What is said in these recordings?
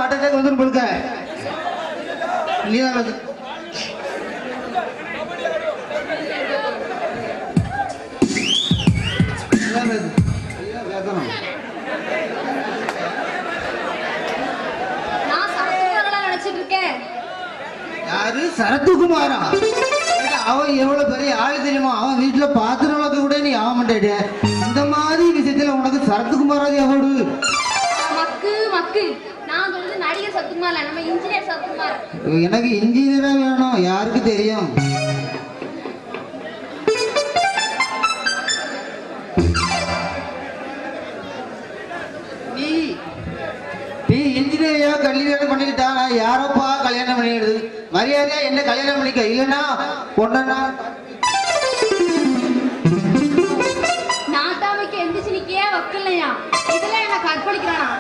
Heart attack வந்துடும் கொடுக்க நீ தான் யாரு சரத்குமாரா? அவன் எவ்வளவு பெரிய ஆளு தெரியுமா? அவன் வீட்டுல பாத்திரம் வளர்க்க கூட நீ ஆக மாட்டேட. இந்த மாதிரி விஷயத்துல உனக்கு சரத்குமாராதி அவார்டு. நடிகர் சரத்குமார், நம்ம இன்ஜினியர் சரத்குமார். எனக்கு இன்ஜினியரா வேணும், யாருக்கு தெரியும்? நீ இன்ஜினியரா கல்யாணம் பண்ணிக்கிட்டா யாரப்பா கல்யாணம் பண்ணிடுது? மரியாதையா என்ன கல்யாணம் பண்ணிக்க, இல்லைன்னா பொண்ணா நாட்டாமைக்கு எந்திரிச்சு நிக்கே வக்கலையா? இதெல்லாம் என்ன கற்பழிக்கிறானா?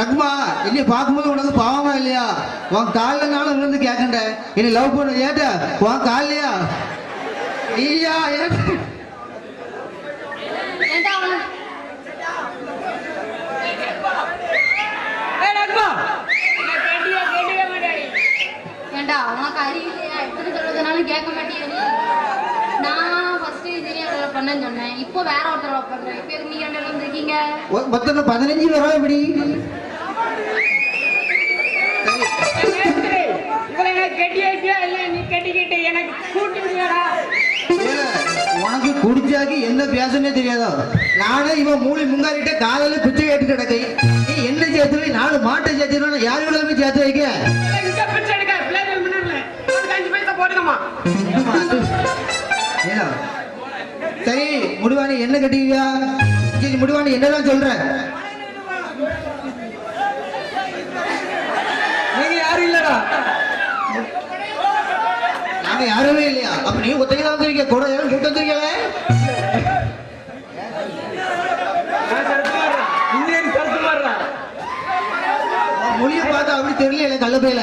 லக்மா, என்னை பார்க்கும்போது உனக்கு பாவமா இல்லையா? உன் காலில் நானும் விழுந்து கேட்கண்ட என்னை லவ் பண்ண ஏட்ட உன் காலையா ஐயா ஏண்டா உனக்கு அறிவில்லையா? எப்படி சொல்றதுனாலும் கேட்க மாட்டேன். நான் ஃபர்ஸ்ட் இன்ஜினியர் பண்ணேன்னு சொன்னேன், இப்போ வேற ஒருத்தர் பண்றேன். இப்போ நீங்க ரெண்டு பேரும் வந்திருக்கீங்க. மொத்தம் 15 வரும். எப்படி உனக்கு குடிச்சாக்கி என்ன பேசனே தெரியாதோ? நானே இவன் மூளை முங்காரிட்ட காலையில பிச்சை கேட்டு கிடக்கை. நீ என்ன சேர்த்து வை, 4 மாட்டை சேர்த்து யாரு விடாம சேர்த்து வைக்க. சரி முடிவானி என்ன கட்டிவியா? சரி முடிவானி என்னதான் சொல்ற? நீங்க யாரும் இல்லடா. நாங்க யாருமே இல்லையா? அப்ப நீ ஒத்தைக்கு தான் வந்திருக்க, கூட யாரும் கூட்டு வந்திருக்கல. மொழியை பார்த்தா அப்படி தெரியல கல்ல பையில.